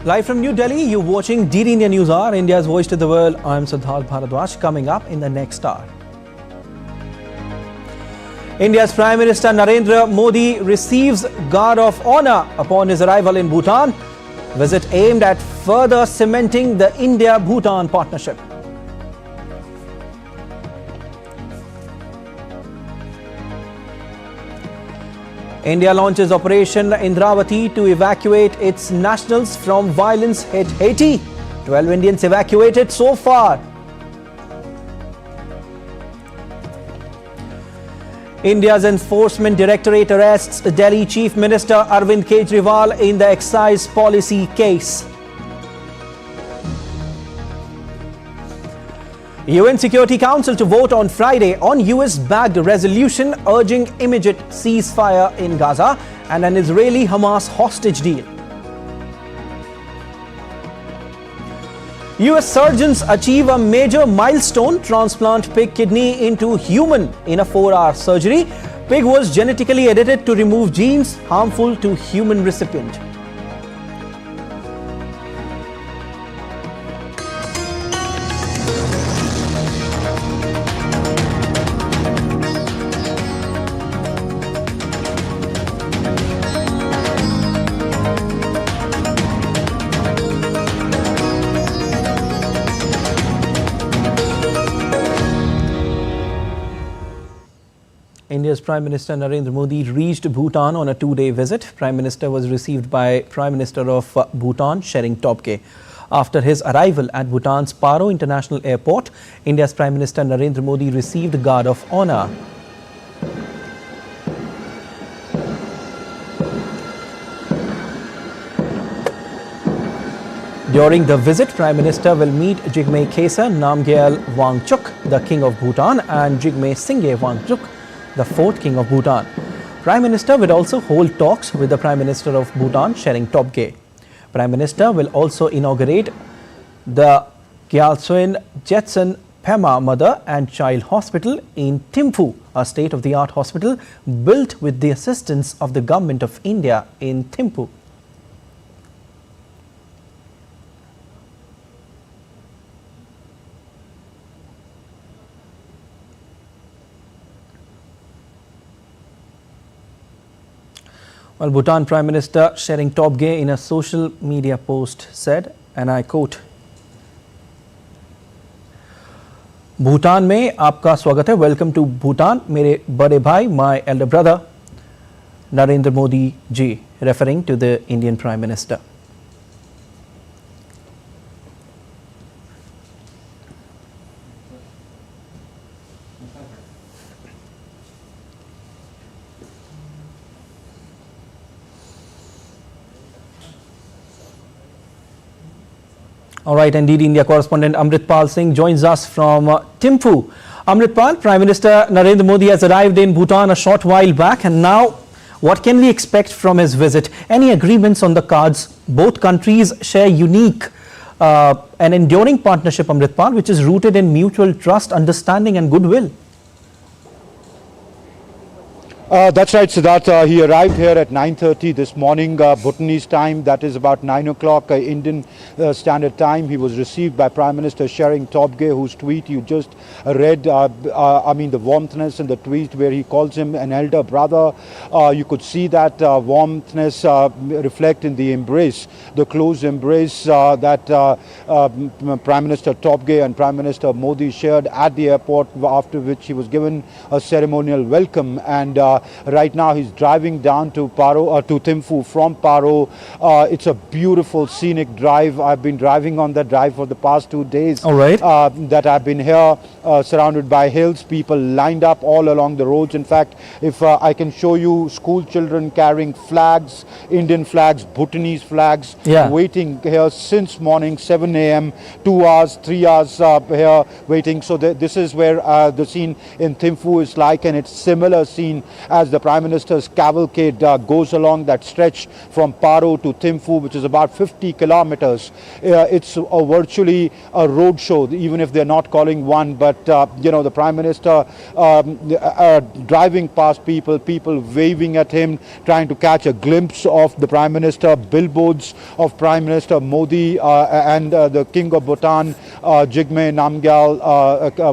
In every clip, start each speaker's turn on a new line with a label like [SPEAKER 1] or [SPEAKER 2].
[SPEAKER 1] Live from New Delhi, you're watching DD India News Hour, India's voice to the world. I'm Siddharth Bharadwaj. Coming up in the next hour, India's Prime Minister Narendra Modi receives Guard of Honor upon his arrival in Bhutan. Visit aimed at further cementing the India-Bhutan partnership. India launches Operation Indravati to evacuate its nationals from violence hit Haiti. 12 Indians evacuated so far. India's Enforcement Directorate arrests Delhi Chief Minister Arvind Kejriwal in the excise policy case. UN Security Council to vote on Friday on US-backed resolution urging immediate ceasefire in Gaza and an Israeli-Hamas hostage deal. US surgeons achieve a major milestone, transplant pig kidney into human in a 4-hour surgery. Pig was genetically edited to remove genes harmful to human recipient. India's Prime Minister Narendra Modi reached Bhutan on a 2-day visit. Prime Minister was received by Prime Minister of Bhutan, Shering Tobgay. After his arrival at Bhutan's Paro International Airport, India's Prime Minister Narendra Modi received Guard of Honor. During the visit, Prime Minister will meet Jigme Khesar Namgyal Wangchuk, the King of Bhutan, and Jigme Singye Wangchuk, the 4th King of Bhutan. Prime Minister will also hold talks with the Prime Minister of Bhutan, Shering Tobgay. Prime Minister will also inaugurate the Gyaltsen Jetson Pema Mother and Child Hospital in Thimphu, a state-of-the-art hospital built with the assistance of the Government of India in Thimphu. Well, Bhutan Prime Minister Shering Tobgay in a social media post said, and I quote, Bhutan में आपका स्वागत है. Welcome to Bhutan, मेरे बड़े भाई, my elder brother, Narendra Modi ji, referring to the Indian Prime Minister. All right, indeed, India correspondent Amritpal Singh joins us from Thimphu. Amritpal, Prime Minister Narendra Modi has arrived in Bhutan a short while back, and now what can we expect from his visit? Any agreements on the cards? Both countries share unique and enduring partnership, Amritpal, which is rooted in mutual trust, understanding and goodwill.
[SPEAKER 2] That's right, Siddharth. He arrived here at 9:30 this morning, Bhutanese time. That is about 9 o'clock Indian Standard Time. He was received by Prime Minister Shering Tobgay, whose tweet you just read. I mean, the warmthness in the tweet where he calls him an elder brother. You could see that warmthness reflect in the embrace, the close embrace that Prime Minister Tobgay and Prime Minister Modi shared at the airport, after which he was given a ceremonial welcome. And right now he's driving down to Paro, to Thimphu from Paro. It's a beautiful scenic drive. I've been driving on that drive for the past 2 days.
[SPEAKER 1] All right.
[SPEAKER 2] That I've been here, surrounded by hills, people lined up all along the roads. In fact, if I can show you school children carrying flags, Indian flags, Bhutanese flags, waiting here since morning, 7 a.m., 2 hours, 3 hours here waiting. So this is where the scene in Thimphu is like, and it's similar scene as the Prime Minister's cavalcade goes along that stretch from Paro to Thimphu, which is about 50 kilometers. It's virtually a road show, even if they're not calling one. But, the Prime Minister driving past people waving at him, trying to catch a glimpse of the Prime Minister, billboards of Prime Minister Modi and the King of Bhutan, Jigme Namgyal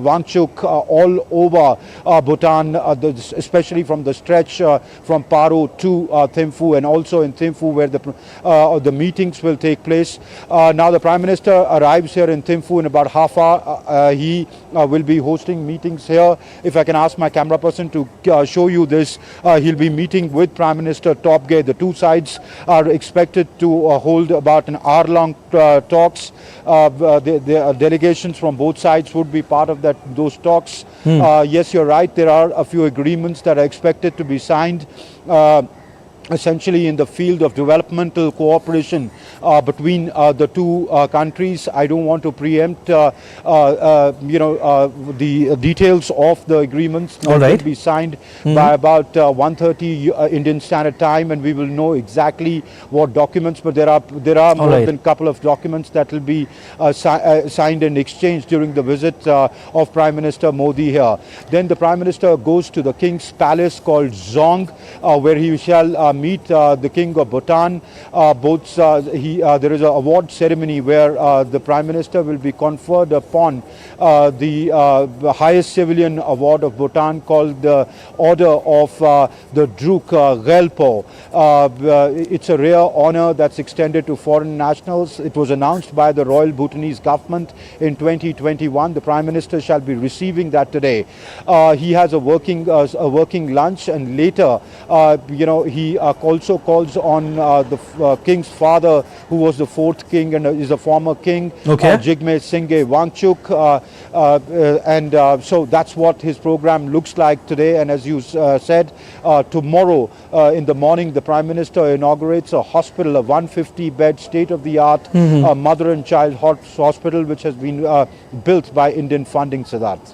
[SPEAKER 2] Wangchuk, all over Bhutan, especially from the stretch from Paro to Thimphu, and also in Thimphu where the meetings will take place. Now the Prime Minister arrives here in Thimphu in about half hour. He will be hosting meetings here. If I can ask my camera person to show you this, he'll be meeting with Prime Minister Topge. The two sides are expected to hold about an hour-long talks. The delegations from both sides would be part of those talks. Yes, you're right. There are a few agreements that are expected to be signed. Essentially in the field of developmental cooperation between the two countries. I don't want to preempt the details of the agreements that will be signed by about 1:30 Indian Standard Time, and we will know exactly what documents. But there are more than a couple of documents that will be signed and exchanged during the visit of Prime Minister Modi here. Then the Prime Minister goes to the King's Palace called Zong, where he shall meet the King of Bhutan. There is an award ceremony where the Prime Minister will be conferred upon the highest civilian award of Bhutan, called the Order of the Druk Gelpo. It's a rare honor that's extended to foreign nationals. It was announced by the Royal Bhutanese government in 2021. The Prime Minister shall be receiving that today. He has a working lunch, and later, he also calls on the King's father, who was the fourth king and is a former king, Jigme Singye Wangchuk. So that's what his program looks like today. And as you said, tomorrow in the morning, the Prime Minister inaugurates a hospital, a 150-bed state-of-the-art mother and child hospital, which has been built by Indian funding, Siddharth.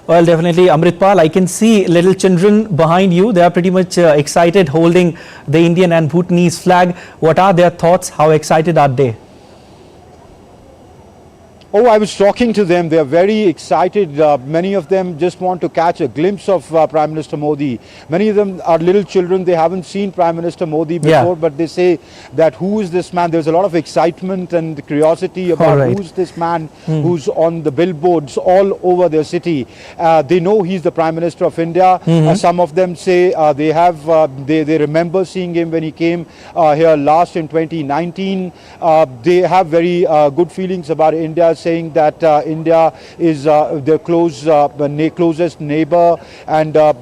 [SPEAKER 1] Well, definitely, Amritpal, I can see little children behind you. They are pretty much excited, holding the Indian and Bhutanese flag. What are their thoughts? How excited are they?
[SPEAKER 2] Oh, I was talking to them. They are very excited. Many of them just want to catch a glimpse of Prime Minister Modi. Many of them are little children. They haven't seen Prime Minister Modi before, but they say that who is this man? There's a lot of excitement and curiosity about who's this man who's on the billboards all over their city. They know he's the Prime Minister of India. Some of them say they remember seeing him when he came here last in 2019. They have very good feelings about India, saying that India is their closest neighbor and a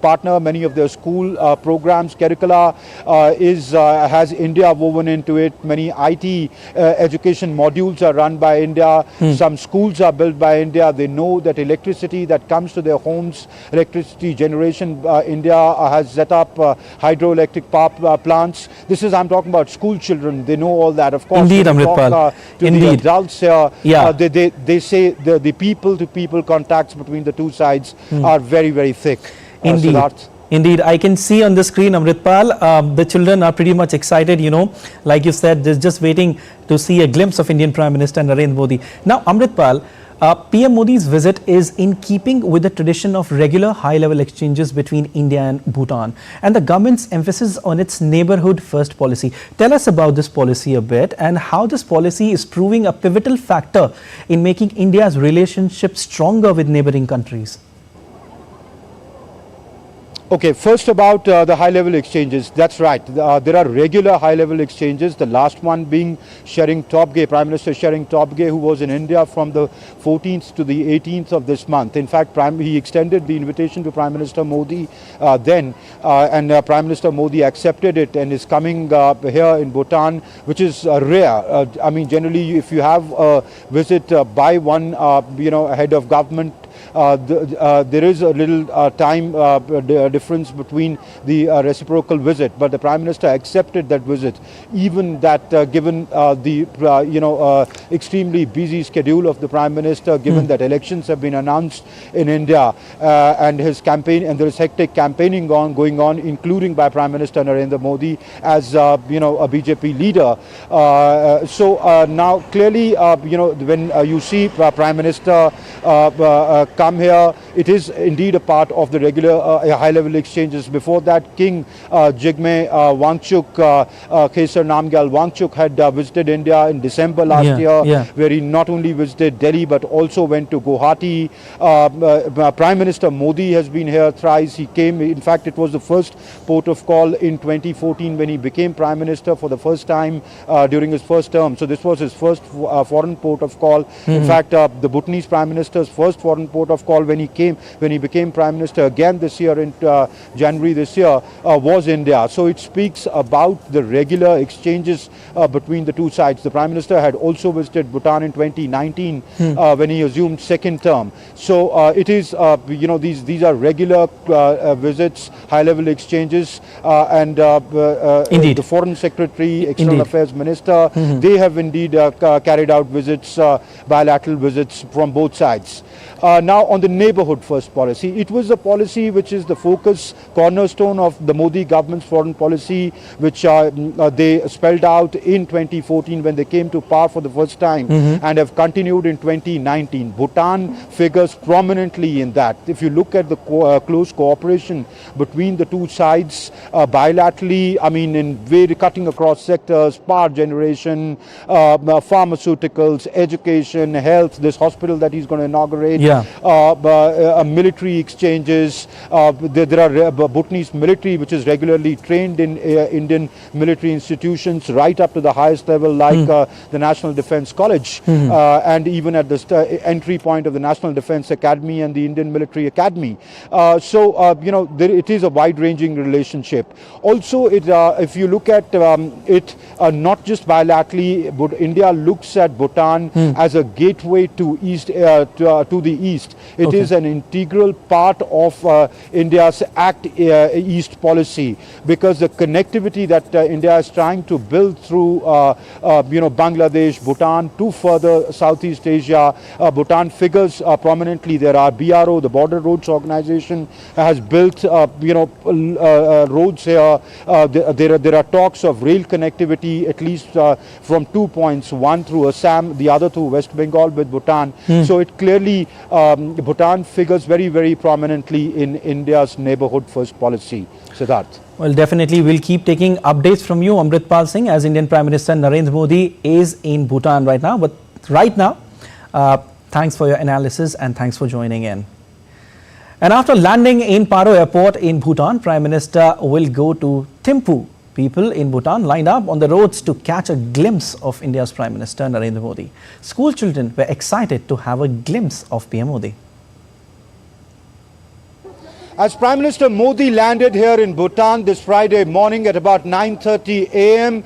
[SPEAKER 2] partner. Many of their school programs, curricula has India woven into it. Many IT education modules are run by India. Some schools are built by India. They know that electricity that comes to their homes, electricity generation, India has set up hydroelectric power plants. I'm talking about school children. They know all that. Of course,
[SPEAKER 1] indeed, Amritpal.
[SPEAKER 2] Indeed. They say the people-to-people contacts between the two sides are very, very thick.
[SPEAKER 1] Indeed. Indeed, I can see on the screen, Amritpal, the children are pretty much excited, like you said, they're just waiting to see a glimpse of Indian Prime Minister Narendra Modi. Now, Amritpal, PM Modi's visit is in keeping with the tradition of regular high-level exchanges between India and Bhutan and the government's emphasis on its neighborhood first policy. Tell us about this policy a bit and how this policy is proving a pivotal factor in making India's relationship stronger with neighboring countries.
[SPEAKER 2] Okay, first about the high-level exchanges. That's right. There are regular high-level exchanges. The last one being Shering Topge, Prime Minister Shering Topge, who was in India from the 14th to the 18th of this month. In fact, he extended the invitation to Prime Minister Modi and Prime Minister Modi accepted it and is coming here in Bhutan, which is rare. Generally, if you have a visit by one, head of government there is a little time difference between the reciprocal visit, but the Prime Minister accepted that visit, even that given the extremely busy schedule of the Prime Minister, given that elections have been announced in India and his campaign, and there is hectic campaigning going on, including by Prime Minister Narendra Modi as a BJP leader. So now clearly when you see Prime Minister come here, it is indeed a part of the regular high-level exchanges. Before that, King Jigme Wangchuk, Khaisar Namgyal Wangchuk had visited India in December last year, where he not only visited Delhi but also went to Guwahati. Prime Minister Modi has been here thrice. He came, in fact, it was the first port of call in 2014 when he became Prime Minister for the first time during his first term. So this was his first foreign port of call. In fact, the Bhutanese Prime Minister's first foreign port of call when he became Prime Minister again this year in January this year was India. So it speaks about the regular exchanges between the two sides. The Prime Minister had also visited Bhutan in 2019 when he assumed second term. So it is, these are regular visits, high-level exchanges, and the Foreign Secretary, External Affairs Minister, they have indeed carried out visits, bilateral visits from both sides. Now on the neighborhood first policy, it was a policy which is the focus, cornerstone of the Modi government's foreign policy, which they spelled out in 2014 when they came to power for the first time, and have continued in 2019. Bhutan figures prominently in that. If you look at the close cooperation between the two sides bilaterally, I mean in cutting across sectors, power generation, pharmaceuticals, education, health, this hospital that he's going to inaugurate, military exchanges. There are Bhutanese military which is regularly trained in Indian military institutions right up to the highest level, like the National Defence College, and even at the entry point of the National Defence Academy and the Indian Military Academy. It is a wide-ranging relationship. Also, if you look at it, not just bilaterally, but India looks at Bhutan as a gateway to to the east. It is an integral part of India's Act East policy, because the connectivity that India is trying to build through Bangladesh, Bhutan to further Southeast Asia. Bhutan figures prominently. There are BRO, the Border Roads Organization, has built roads here. There are talks of rail connectivity, at least from 2 points, one through Assam, the other through West Bengal with Bhutan. So it clearly, Bhutan figures very, very prominently in India's neighborhood first policy. Siddharth.
[SPEAKER 1] Well, definitely we'll keep taking updates from you, Amritpal Singh, as Indian Prime Minister Narendra Modi is in Bhutan right now. But right now, thanks for your analysis and thanks for joining in. And after landing in Paro Airport in Bhutan, Prime Minister will go to Thimphu. People in Bhutan lined up on the roads to catch a glimpse of India's Prime Minister Narendra Modi. School children were excited to have a glimpse of PM Modi.
[SPEAKER 2] As Prime Minister Modi landed here in Bhutan this Friday morning at about 9:30 a.m.,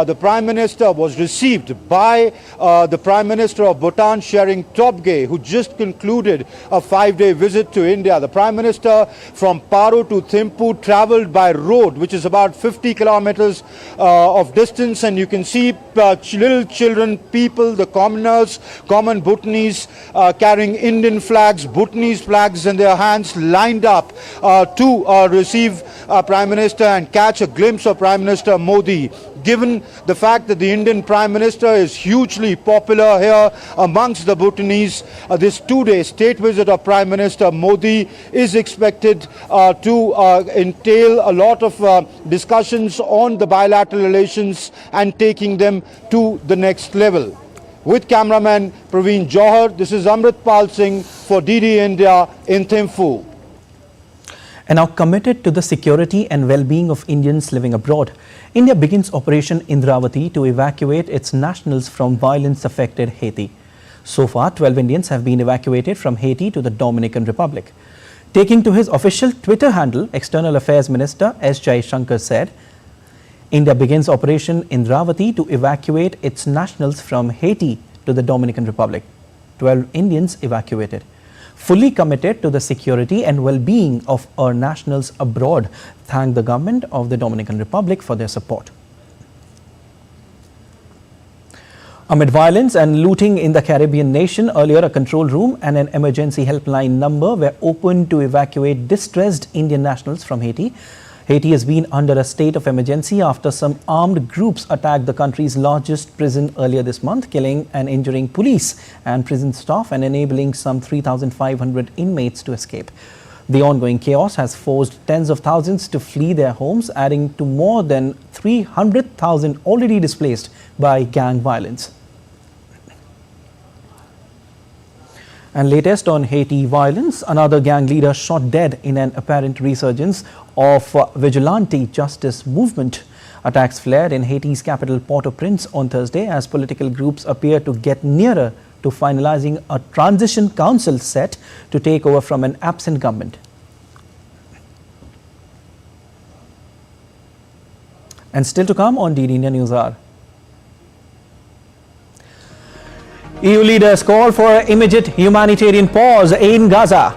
[SPEAKER 2] the Prime Minister was received by the Prime Minister of Bhutan, Shering Tobgay, who just concluded a 5-day visit to India. The Prime Minister from Paro to Thimphu traveled by road, which is about 50 kilometers of distance, and you can see little children, people, the commoners, common Bhutanese, carrying Indian flags, Bhutanese flags in their hands, lined up to receive Prime Minister and catch a glimpse of Prime Minister Modi. Given the fact that the Indian Prime Minister is hugely popular here amongst the Bhutanese, this 2-day state visit of Prime Minister Modi is expected to entail a lot of discussions on the bilateral relations and taking them to the next level. With cameraman Praveen Johar, this is Amritpal Singh for DD India in Thimphu.
[SPEAKER 1] And now committed to the security and well-being of Indians living abroad, India begins Operation Indravati to evacuate its nationals from violence-affected Haiti. So far, 12 Indians have been evacuated from Haiti to the Dominican Republic. Taking to his official Twitter handle, External Affairs Minister S. Jaishankar said, India begins Operation Indravati to evacuate its nationals from Haiti to the Dominican Republic. 12 Indians evacuated. fully committed to the security and well-being of our nationals abroad, thanked the government of the Dominican Republic for their support. Amid violence and looting in the Caribbean nation, earlier a control room and an emergency helpline number were opened to evacuate distressed Indian nationals from Haiti. Haiti has been under a state of emergency after some armed groups attacked the country's largest prison earlier this month, killing and injuring police and prison staff and enabling some 3,500 inmates to escape. The ongoing chaos has forced tens of thousands to flee their homes, adding to more than 300,000 already displaced by gang violence. And latest on Haiti violence, another gang leader shot dead in an apparent resurgence of vigilante justice movement. Attacks flared in Haiti's capital Port-au-Prince on Thursday as political groups appear to get nearer to finalizing a transition council set to take over from an absent government. And still to come on DD India News Hour. EU leaders call for immediate humanitarian pause in Gaza.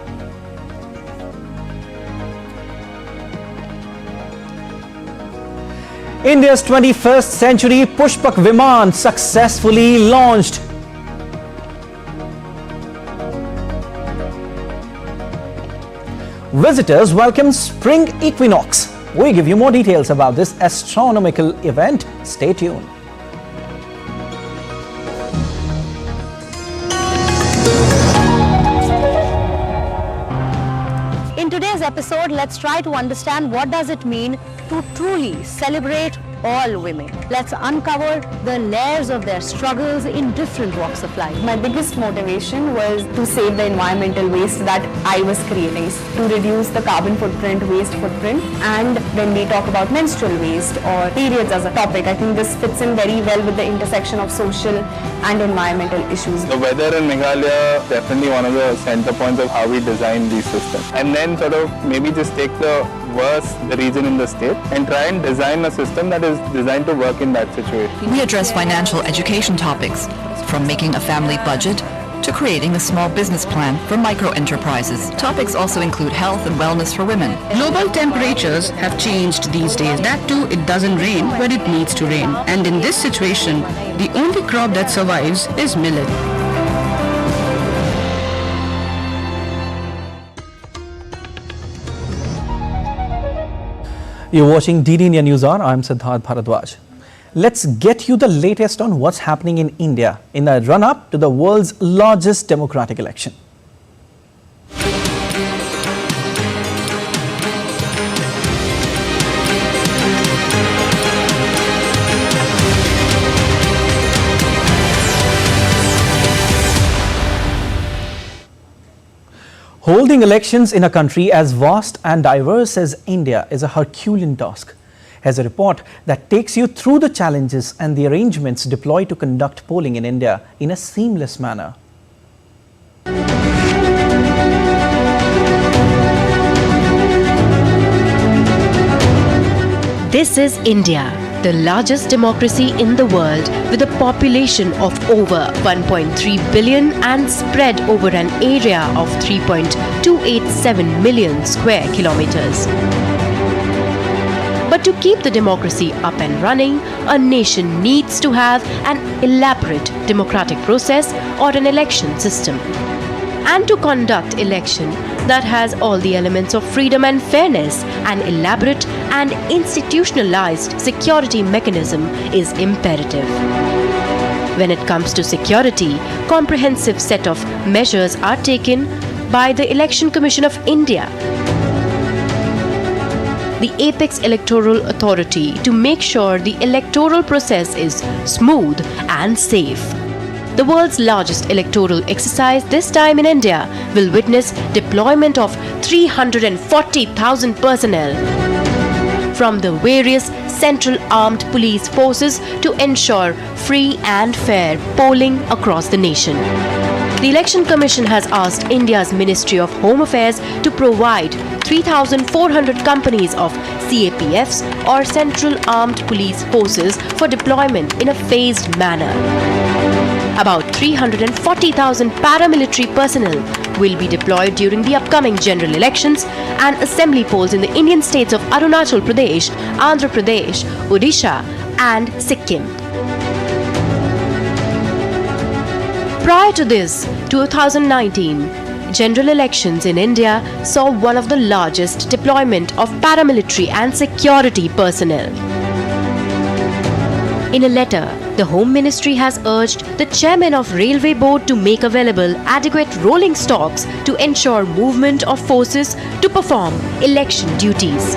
[SPEAKER 1] India's 21st century Pushpak Viman successfully launched. Visitors welcome spring equinox. We give you more details about this astronomical event. Stay tuned.
[SPEAKER 3] In today's episode, let's try to understand what does it mean to truly celebrate all women. Let's uncover the layers of their struggles in different walks of life.
[SPEAKER 4] My biggest motivation was to save the environmental waste that I was creating, to reduce the carbon footprint, waste footprint. And when we talk about menstrual waste or periods as a topic, I think this fits in very well with the intersection of social and environmental issues.
[SPEAKER 5] The weather in Meghalaya definitely one of the center points of how we design these systems. And then sort of maybe just take the worst region in the state and try and design a system that is designed to work in that situation.
[SPEAKER 6] We address financial education topics, from making a family budget to creating a small business plan for micro-enterprises. Topics also include health and wellness for women.
[SPEAKER 7] Global temperatures have changed these days. That too, it doesn't rain when it needs to rain. And in this situation, the only crop that survives is millet.
[SPEAKER 1] You're watching DD India News Hour. I'm Siddharth Bharadwaj. Let's get you the latest on what's happening in India in the run-up to the world's largest democratic election. Holding elections in a country as vast and diverse as India is a Herculean task. Here's a report that takes you through the challenges and the arrangements deployed to conduct polling in India in a seamless manner.
[SPEAKER 8] This is India, the largest democracy in the world with a population of over 1.3 billion and spread over an area of 3.287 million square kilometers. But to keep the democracy up and running, a nation needs to have an elaborate democratic process or an election system. And to conduct election that has all the elements of freedom and fairness, an elaborate and institutionalized security mechanism is imperative. When it comes to security, comprehensive set of measures are taken by the Election Commission of India, the apex electoral authority, to make sure the electoral process is smooth and safe. The world's largest electoral exercise this time in India will witness deployment of 340,000 personnel from the various central armed police forces to ensure free and fair polling across the nation. The Election Commission has asked India's Ministry of Home Affairs to provide 3,400 companies of CAPFs or Central Armed Police Forces for deployment in a phased manner. About 340,000 paramilitary personnel will be deployed during the upcoming general elections and assembly polls in the Indian states of Arunachal Pradesh, Andhra Pradesh, Odisha and Sikkim. Prior to this, 2019, general elections in India saw one of the largest deployment of paramilitary and security personnel. In a letter, the Home Ministry has urged the chairman of Railway Board to make available adequate rolling stocks to ensure movement of forces to perform election duties.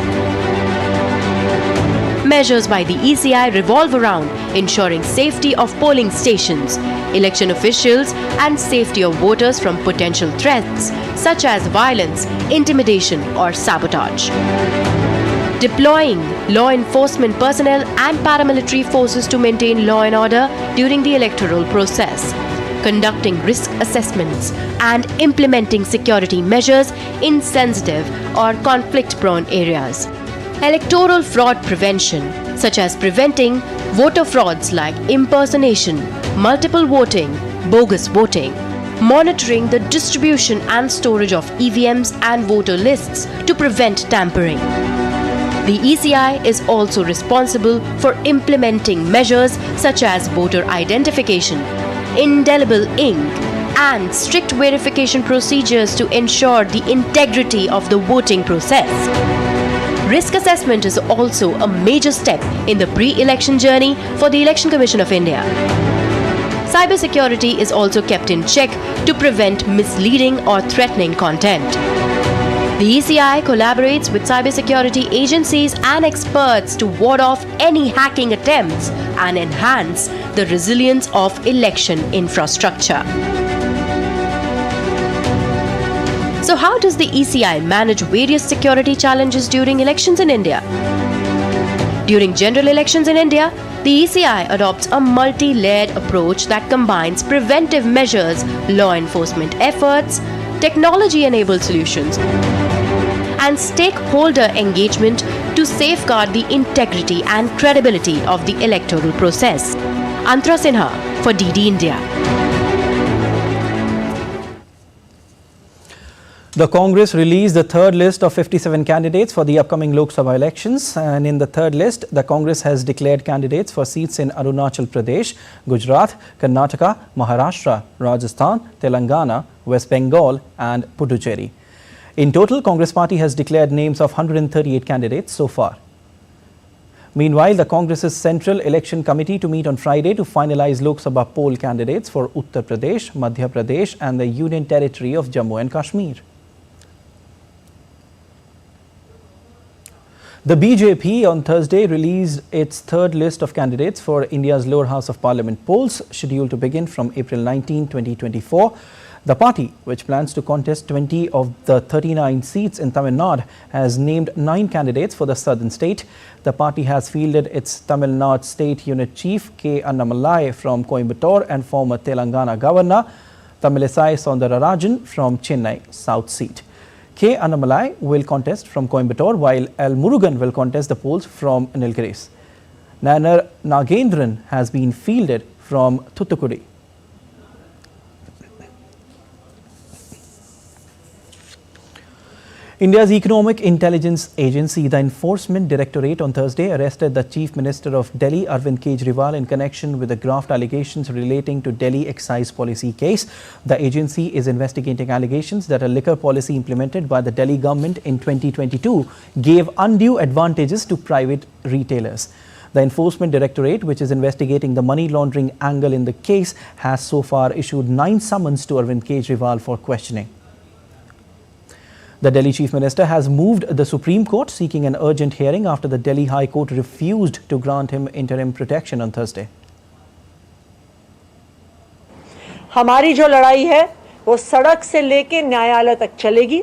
[SPEAKER 8] Measures by the ECI revolve around ensuring safety of polling stations, election officials and safety of voters from potential threats such as violence, intimidation or sabotage. Deploying law enforcement personnel and paramilitary forces to maintain law and order during the electoral process. Conducting risk assessments and implementing security measures in sensitive or conflict-prone areas. Electoral fraud prevention, such as preventing voter frauds like impersonation, multiple voting, bogus voting. Monitoring the distribution and storage of EVMs and voter lists to prevent tampering. The ECI is also responsible for implementing measures such as voter identification, indelible ink, and strict verification procedures to ensure the integrity of the voting process. Risk assessment is also a major step in the pre-election journey for the Election Commission of India. Cybersecurity is also kept in check to prevent misleading or threatening content. The ECI collaborates with cybersecurity agencies and experts to ward off any hacking attempts and enhance the resilience of election infrastructure. So how does the ECI manage various security challenges during elections in India? During general elections in India, the ECI adopts a multi-layered approach that combines preventive measures, law enforcement efforts, technology-enabled solutions, and stakeholder engagement to safeguard the integrity and credibility of the electoral process. Antara Sinha for DD India.
[SPEAKER 1] The Congress released the third list of 57 candidates for the upcoming Lok Sabha elections, and in the third list, the Congress has declared candidates for seats in Arunachal Pradesh, Gujarat, Karnataka, Maharashtra, Rajasthan, Telangana, West Bengal and Puducherry. In total, Congress party has declared names of 138 candidates so far. Meanwhile, the Congress's Central Election Committee to meet on Friday to finalize Lok Sabha poll candidates for Uttar Pradesh, Madhya Pradesh and the Union Territory of Jammu and Kashmir. The BJP on Thursday released its third list of candidates for India's lower house of parliament polls, scheduled to begin from April 19, 2024. The party, which plans to contest 20 of the 39 seats in Tamil Nadu, has named 9 candidates for the southern state. The party has fielded its Tamil Nadu State Unit Chief K. Annamalai from Coimbatore and former Telangana Governor Tamilisai Soundararajan from Chennai South seat. K. Annamalai will contest from Coimbatore, while L. Murugan will contest the polls from Nilgiris. Nanar Nagendran has been fielded from Thoothukudi. India's Economic Intelligence Agency, the Enforcement Directorate, on Thursday arrested the Chief Minister of Delhi, Arvind Kejriwal, in connection with the graft allegations relating to Delhi excise policy case. The agency is investigating allegations that a liquor policy implemented by the Delhi government in 2022 gave undue advantages to private retailers. The Enforcement Directorate, which is investigating the money laundering angle in the case, has so far issued 9 summons to Arvind Kejriwal for questioning. The Delhi Chief Minister has moved the Supreme Court, seeking an urgent hearing after the Delhi High Court refused to grant him interim protection on Thursday.
[SPEAKER 9] हमारी जो लड़ाई है वो सड़क से लेके न्यायालय तक चलेगी।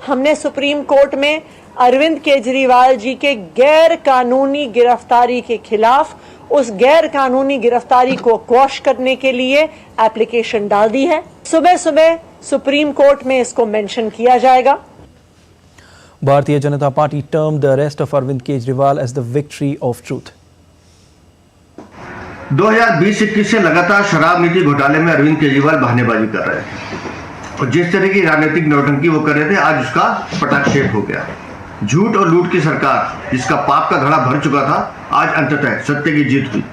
[SPEAKER 9] हमने सुप्रीम कोर्ट में अरविंद केजरीवाल जी के गैर कानूनी गिरफ्तारी के खिलाफ उस गैर कानूनी गिरफ्तारी को क्वॉश करने के लिए एप्लीकेशन डाल दी है। सुबह सुबह सुप्रीम कोर्ट में इसको मेंशन किया जाएगा।
[SPEAKER 1] Bharatiya Janata Party termed the arrest of Arvind Kejriwal as the victory of truth.
[SPEAKER 10] 2020-21 से लगातार शराब नीति घोटाले में अरविंद केजरीवाल बहानेबाजी कर रहे थे और जिस तरह की राजनीतिक नौटंकी वो कर रहे थे, आज उसका पटाक्षेप हो गया। झूठ और लूट की सरकार जिसका पाप का घड़ा भर चुका था, आज अंततः सत्य की जीत हुई।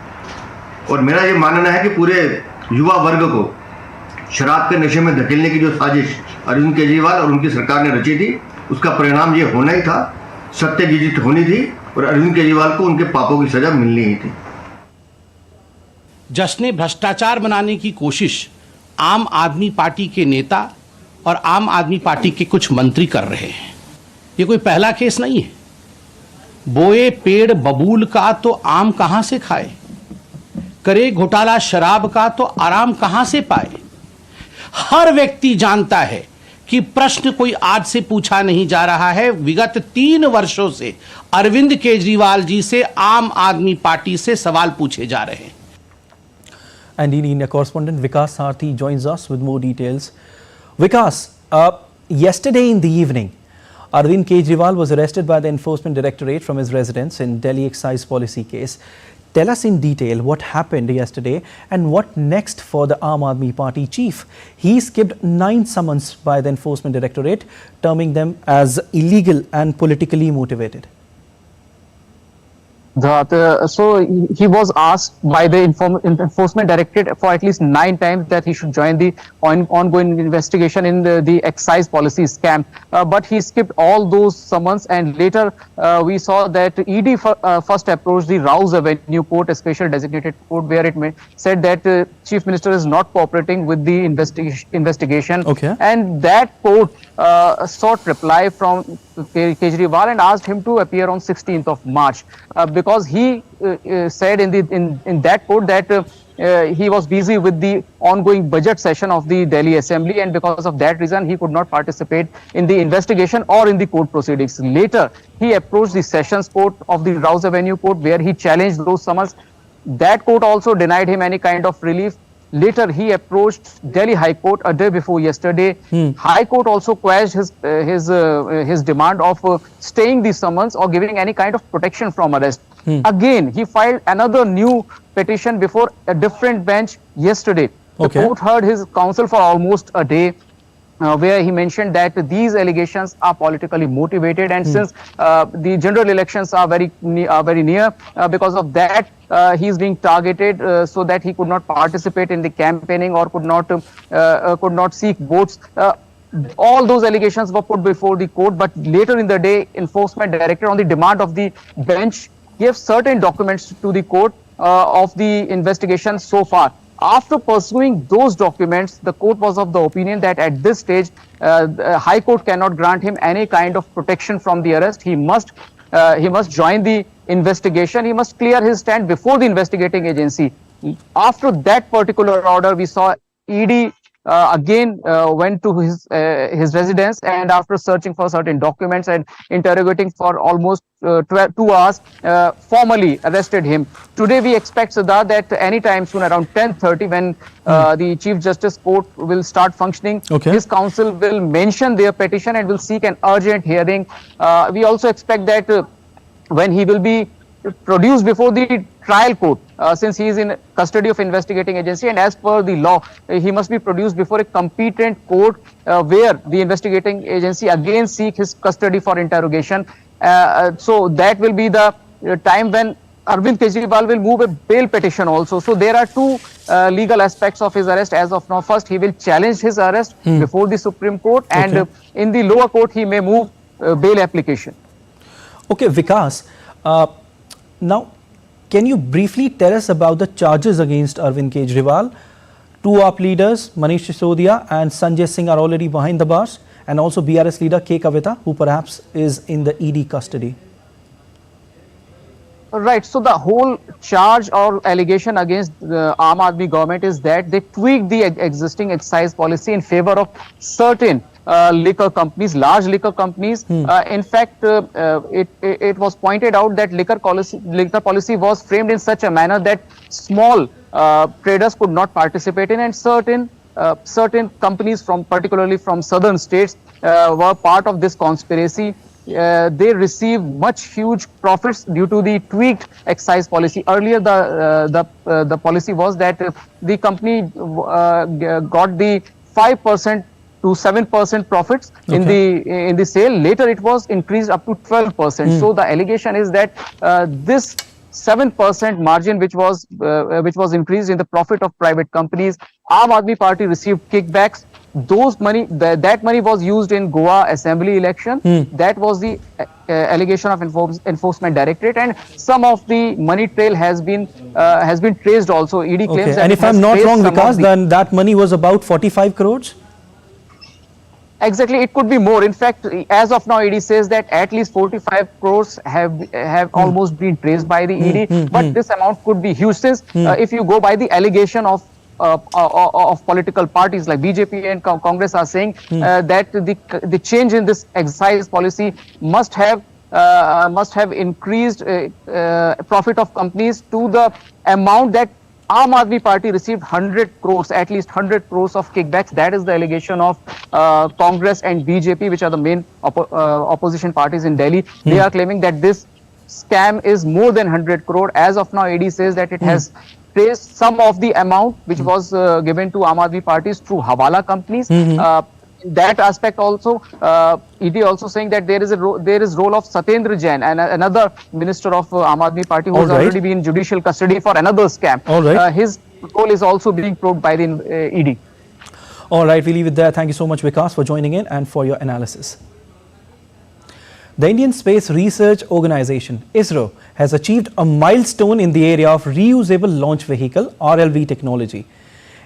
[SPEAKER 10] और मेरा ये मानना है कि पूरे युवा वर्ग को शराब के नशे में धकेलने की जो साजिश अरविंद केजरीवाल और उनकी सरकार ने रची थी, उसका परिणाम ये होना ही था। सत्य की जीत होनी थी और अरविंद केजरीवाल को उनके पापों की सजा मिलनी ही थी।
[SPEAKER 11] जिसने भ्रष्टाचार बनाने की कोशिश आम आदमी पार्टी के नेता और आम आदमी पार्टी के कुछ मंत्री कर रहे हैं, ये कोई पहला केस नहीं है। बोए पेड़ बबूल का तो आम कहां से खाए, करे घोटाला शराब का तो आराम कहां से पाए। हर व्यक्ति जानता है कि प्रश्न कोई आज से पूछा नहीं जा रहा है। विगत 3 वर्षों से अरविंद केजरीवाल जी से आम आदमी पार्टी से सवाल पूछे जा रहे हैं।
[SPEAKER 1] And Indian correspondent Vikas Sarthi joins us with more details. Vikas, yesterday in the evening, Arvind Kejriwal was arrested by the Enforcement Directorate from his residence in Delhi excise policy case. Tell us in detail what happened yesterday and what next for the Aam Aadmi Party chief. He skipped 9 summons by the Enforcement Directorate, terming them as illegal and politically motivated.
[SPEAKER 12] So he was asked by the Enforcement Directorate for at least 9 times that he should join the ongoing investigation in the excise policy scam. But he skipped all those summons, and later we saw that ED first approached the Rouse Avenue Court, a special designated court, where it said that Chief Minister is not cooperating with the investigation.
[SPEAKER 1] Okay.
[SPEAKER 12] And that court sought reply from Kejriwal and asked him to appear on 16th of March because he said in that court that he was busy with the ongoing budget session of the Delhi Assembly, and because of that reason he could not participate in the investigation or in the court proceedings. Later he approached the Sessions Court of the Rouse Avenue Court, where he challenged those summons. That court also denied him any kind of relief. Later he approached Delhi High Court a day before yesterday. High Court also quashed his demand of staying the summons or giving any kind of protection from arrest. Again, he filed another new petition before a different bench yesterday. The court heard his counsel for almost a day, where he mentioned that these allegations are politically motivated, and since the general elections are very near, because of that he is being targeted, so that he could not participate in the campaigning or could not seek votes. All those allegations were put before the court, but later in the day, Enforcement Directorate, on the demand of the bench, gave certain documents to the court of the investigation so far. After pursuing those documents, the court was of the opinion that at this stage, High Court cannot grant him any kind of protection from the arrest. He must join the investigation. He must clear his stand before the investigating agency. After that particular order, we saw ED again went to his residence, and after searching for certain documents and interrogating for almost 2 hours, formally arrested him. Today we expect, Siddharth, that anytime soon, around 10:30, when the Chief Justice Court will start functioning, his counsel will mention their petition and will seek an urgent hearing. We also expect that when he will be produced before the trial court, since he is in custody of investigating agency, and as per the law, he must be produced before a competent court, where the investigating agency again seek his custody for interrogation. So that will be the time when Arvind Kejriwal will move a bail petition also. So there are 2 legal aspects of his arrest as of now. First, he will challenge his arrest before the Supreme Court, and in the lower court he may move bail application.
[SPEAKER 1] Okay, Vikas, now can you briefly tell us about the charges against Arvind Kejriwal? 2 AAP leaders, Manish Sisodia and Sanjay Singh, are already behind the bars, and also BRS leader K. Kavita, who perhaps is in the ED custody.
[SPEAKER 12] Right, so the whole charge or allegation against the Aam Aadmi government is that they tweaked the existing excise policy in favor of certain liquor companies, large liquor companies. In fact, it was pointed out that liquor policy was framed in such a manner that small traders could not participate in, and certain companies, particularly from southern states, were part of this conspiracy. they receive much huge profits due to the tweaked excise policy. Earlier, the policy was that the company got the 5% to 7% profits in the sale. Later, it was increased up to 12%. So the allegation is that this 7% margin, which was increased in the profit of private companies, Aam Aadmi Party received kickbacks. Those money, that money was used in Goa assembly election. That was the allegation of enforcement directorate, and some of the money trail has been traced also. ED claims that
[SPEAKER 1] and if I'm not wrong, Vikas, then that money was about 45 crores.
[SPEAKER 12] Exactly, it could be more. In fact, as of now, ED says that at least 45 crores have almost been traced by the ED, but this amount could be huge, since if you go by the allegation of political parties like BJP and Congress are saying that the change in this excise policy must have increased profit of companies to the amount that Aam Aadmi Party received 100 crores, at least 100 crores of kickbacks. That is the allegation of Congress and BJP, which are the main opposition parties in Delhi. They are claiming that this scam is more than 100 crore. As of now, ED says that it has traced some of the amount which was given to Aam Aadmi parties through Hawala companies. That aspect also, ED also saying that there is role of Satyendra Jain, and another minister of Aam Aadmi Party, who has already been in judicial custody for another scam. His role is also being probed by the ED.
[SPEAKER 1] All right, we leave it there. Thank you so much, Vikas, for joining in and for your analysis. The Indian Space Research Organization, ISRO, has achieved a milestone in the area of reusable launch vehicle (RLV) technology.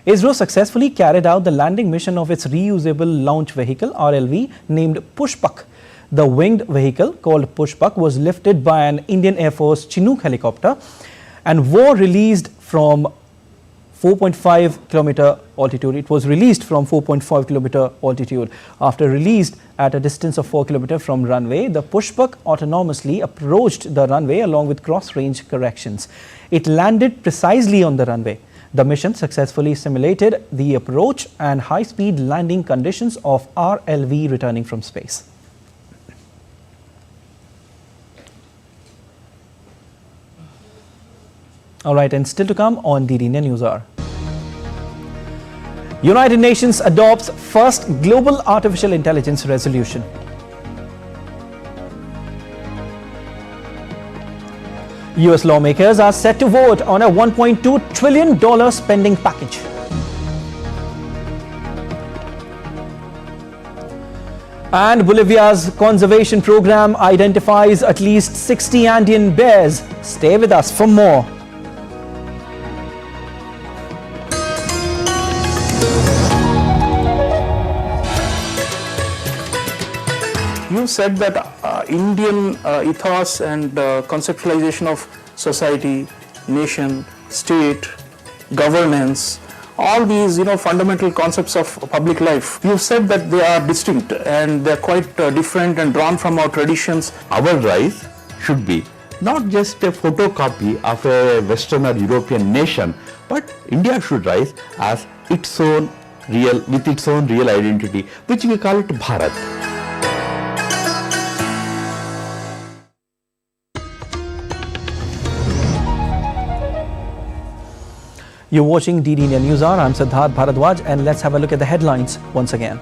[SPEAKER 1] ISRO successfully carried out the landing mission of its reusable launch vehicle (RLV) named Pushpak. The winged vehicle called Pushpak was lifted by an Indian Air Force Chinook helicopter and was released from 4.5 kilometer altitude. It was released from 4.5 kilometer altitude. After released at a distance of 4 kilometers from runway, the Pushpak autonomously approached the runway along with cross-range corrections. It landed precisely on the runway. The mission successfully simulated the approach and high-speed landing conditions of RLV returning from space. All right, and still to come on DD News Hour. United Nations adopts first global artificial intelligence resolution. US lawmakers are set to vote on a $1.2 trillion spending package. And Bolivia's conservation program identifies at least 60 Andean bears. Stay with us for more.
[SPEAKER 13] You said that Indian ethos and conceptualization of society, nation, state, governance, all these fundamental concepts of public life, you said that they are distinct and they are quite different and drawn from our traditions.
[SPEAKER 14] Our rise should be not just a photocopy of a Western or European nation, but India should rise as its own with its own real identity, which we call it Bharat.
[SPEAKER 1] You're watching DD India News Hour. I'm Siddharth Bharadwaj, and let's have a look at the headlines once again.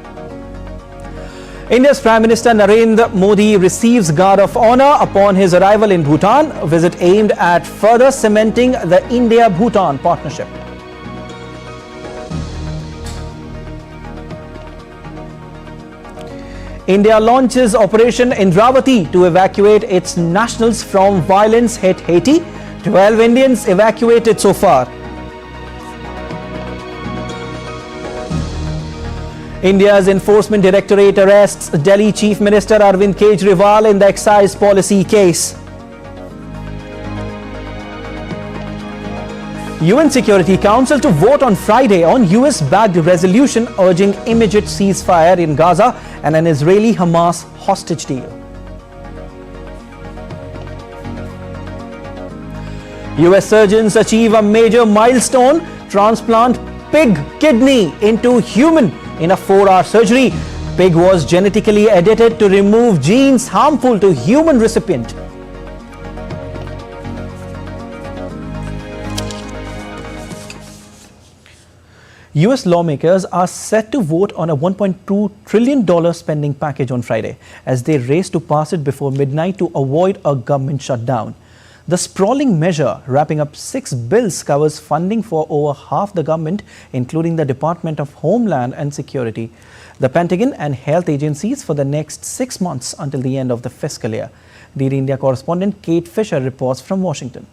[SPEAKER 1] India's Prime Minister Narendra Modi receives Guard of Honor upon his arrival in Bhutan, a visit aimed at further cementing the India-Bhutan partnership. India launches Operation Indravati to evacuate its nationals from violence-hit Haiti. 12 Indians evacuated so far. India's Enforcement Directorate arrests Delhi Chief Minister Arvind Kejriwal in the excise policy case. UN Security Council to vote on Friday on US-backed resolution urging immediate ceasefire in Gaza and an Israeli-Hamas hostage deal. US surgeons achieve a major milestone, transplant pig kidney into human in a 4-hour surgery. Pig was genetically edited to remove genes harmful to human recipient. US lawmakers are set to vote on a $1.2 trillion spending package on Friday as they race to pass it before midnight to avoid a government shutdown. The sprawling measure, wrapping up 6 bills, covers funding for over half the government, including the Department of Homeland and Security, the Pentagon and health agencies for the next 6 months until the end of the fiscal year. DD India correspondent Kate Fisher reports from Washington.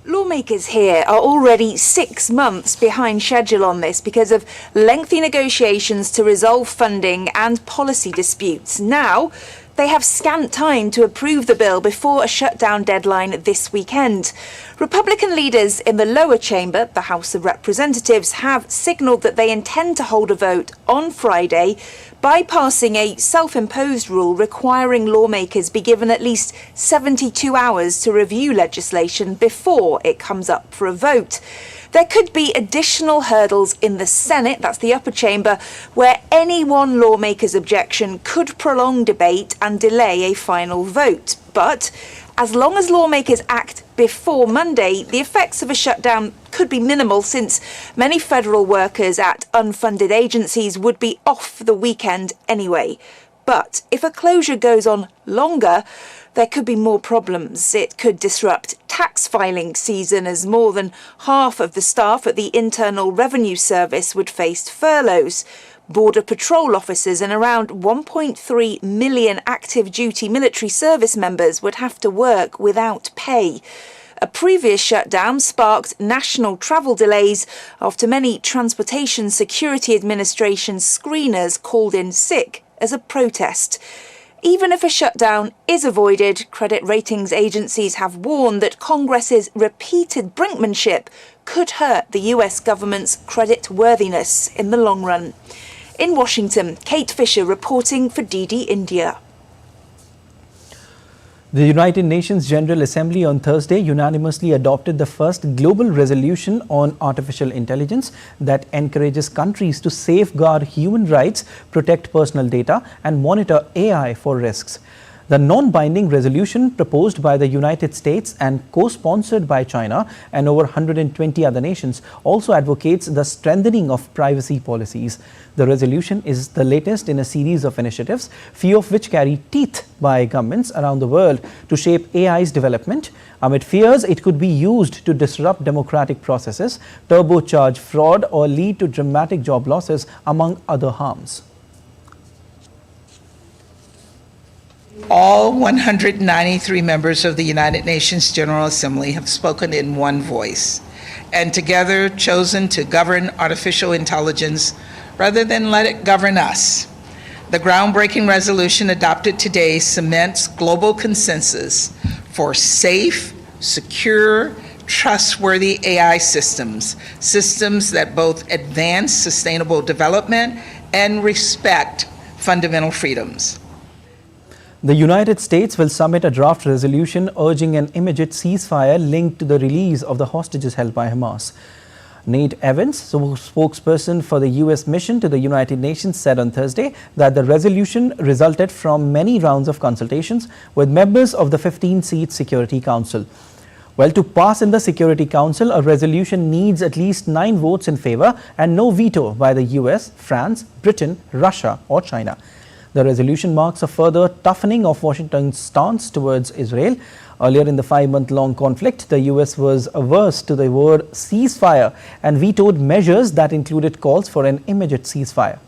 [SPEAKER 15] Lawmakers here are already 6 months behind schedule on this because of lengthy negotiations to resolve funding and policy disputes. Now, they have scant time to approve the bill before a shutdown deadline this weekend. Republican leaders in the lower chamber, the House of Representatives, have signalled that they intend to hold a vote on Friday, bypassing a self-imposed rule requiring lawmakers be given at least 72 hours to review legislation before it comes up for a vote. There could be additional hurdles in the Senate, that's the upper chamber, where any one lawmaker's objection could prolong debate and delay a final vote. But as long as lawmakers act before Monday, the effects of a shutdown could be minimal, since many federal workers at unfunded agencies would be off for the weekend anyway. But if a closure goes on longer, there could be more problems. It could disrupt tax filing season, as more than half of the staff at the Internal Revenue Service would face furloughs. Border Patrol officers and around 1.3 million active duty military service members would have to work without pay. A previous shutdown sparked national travel delays after many Transportation Security Administration screeners called in sick as a protest. Even if a shutdown is avoided, credit ratings agencies have warned that Congress's repeated brinkmanship could hurt the US government's creditworthiness in the long run. In Washington, Kate Fisher reporting for DD India.
[SPEAKER 1] The United Nations General Assembly on Thursday unanimously adopted the first global resolution on artificial intelligence that encourages countries to safeguard human rights, protect personal data, and monitor AI for risks. The non-binding resolution, proposed by the United States and co-sponsored by China and over 120 other nations, also advocates the strengthening of privacy policies. The resolution is the latest in a series of initiatives, few of which carry teeth by governments around the world to shape AI's development, amid fears it could be used to disrupt democratic processes, turbocharge fraud, or lead to dramatic job losses, among other harms.
[SPEAKER 16] All 193 members of the United Nations General Assembly have spoken in one voice and together chosen to govern artificial intelligence rather than let it govern us. The groundbreaking resolution adopted today cements global consensus for safe, secure, trustworthy AI systems that both advance sustainable development and respect fundamental freedoms.
[SPEAKER 1] The United States will submit a draft resolution urging an immediate ceasefire linked to the release of the hostages held by Hamas. Nate Evans, spokesperson for the U.S. mission to the United Nations, said on Thursday that the resolution resulted from many rounds of consultations with members of the 15-seat Security Council. Well, to pass in the Security Council, a resolution needs at least 9 votes in favor and no veto by the U.S., France, Britain, Russia or China. The resolution marks a further toughening of Washington's stance towards Israel. Earlier in the 5-month-long conflict, the US was averse to the word ceasefire and vetoed measures that included calls for an immediate ceasefire.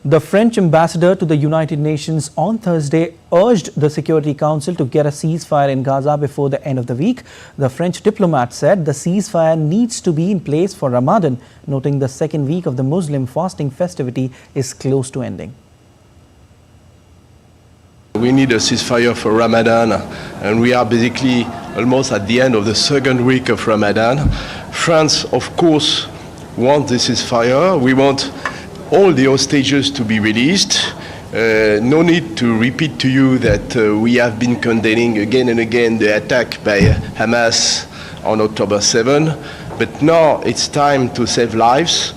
[SPEAKER 1] The French ambassador to the United Nations on Thursday urged the Security Council to get a ceasefire in Gaza before the end of the week. The French diplomat said the ceasefire needs to be in place for Ramadan, noting the second week of the Muslim fasting festivity is close to ending.
[SPEAKER 17] We need a ceasefire for Ramadan, and we are basically almost at the end of the second week of Ramadan. France, of course, wants this ceasefire. We want all the hostages to be released. No need to repeat to you that we have been condemning again and again the attack by Hamas on October 7. but now it's time to save lives.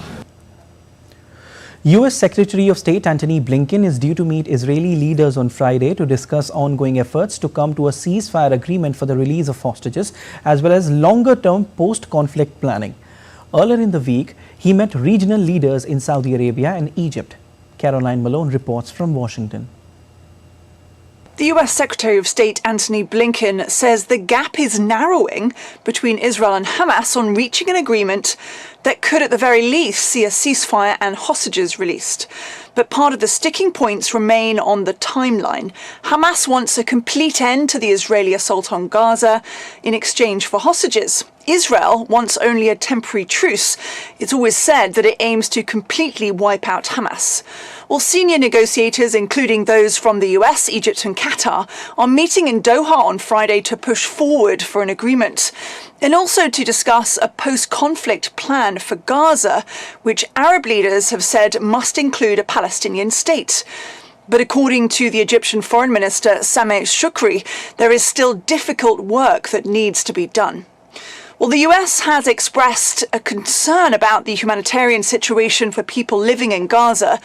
[SPEAKER 1] US Secretary of State Antony Blinken is due to meet Israeli leaders on Friday to discuss ongoing efforts to come to a ceasefire agreement for the release of hostages, as well as longer-term post-conflict planning. Earlier in the week, he met regional leaders in Saudi Arabia and Egypt. Caroline Malone reports from Washington.
[SPEAKER 18] The US Secretary of State Antony Blinken says the gap is narrowing between Israel and Hamas on reaching an agreement that could at the very least see a ceasefire and hostages released. But part of the sticking points remain on the timeline. Hamas wants a complete end to the Israeli assault on Gaza in exchange for hostages. Israel wants only a temporary truce. It's always said that it aims to completely wipe out Hamas. Well, senior negotiators, including those from the US, Egypt and Qatar, are meeting in Doha on Friday to push forward for an agreement, and also to discuss a post-conflict plan for Gaza, which Arab leaders have said must include a Palestinian state. But according to the Egyptian Foreign Minister Sameh Shoukry, there is still difficult work that needs to be done. Well, the US has expressed a concern about the humanitarian situation for people living in Gaza,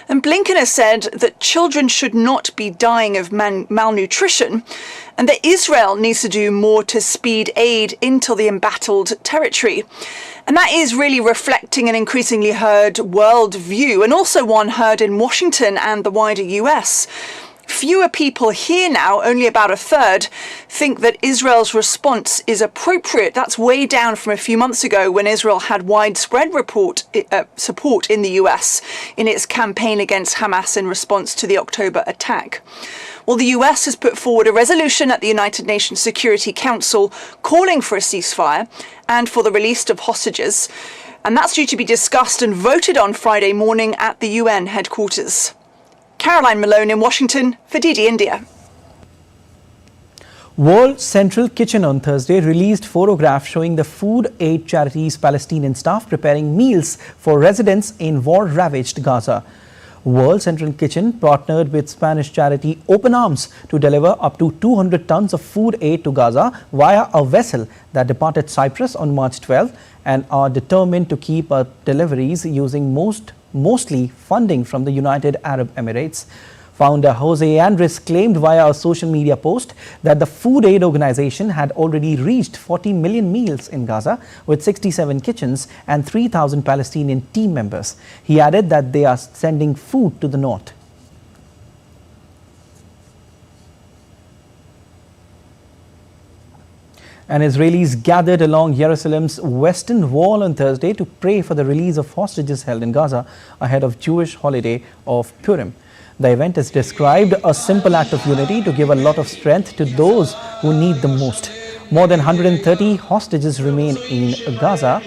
[SPEAKER 18] and Blinken has said that children should not be dying of malnutrition, and that Israel needs to do more to speed aid into the embattled territory. And that is really reflecting an increasingly heard world view, and also one heard in Washington and the wider US. Fewer people here now, only about a third, think that Israel's response is appropriate. That's way down from a few months ago when Israel had widespread support in the US in its campaign against Hamas in response to the October attack. Well, the US has put forward a resolution at the United Nations Security Council calling for a ceasefire and for the release of hostages. And that's due to be discussed and voted on Friday morning at the UN headquarters. Caroline Malone in Washington for DD India.
[SPEAKER 1] World Central Kitchen on Thursday released photographs showing the food aid charity's Palestinian staff preparing meals for residents in war-ravaged Gaza. World Central Kitchen partnered with Spanish charity Open Arms to deliver up to 200 tons of food aid to Gaza via a vessel that departed Cyprus on March 12 and are determined to keep up deliveries using mostly funding from the United Arab Emirates. Founder Jose Andres claimed via a social media post that the Food Aid Organization had already reached 40 million meals in Gaza with 67 kitchens and 3,000 Palestinian team members. He added that they are sending food to the north. And Israelis gathered along Jerusalem's western wall on Thursday to pray for the release of hostages held in Gaza ahead of Jewish holiday of Purim. The event is described a simple act of unity to give a lot of strength to those who need the most. More than 130 hostages remain in Gaza,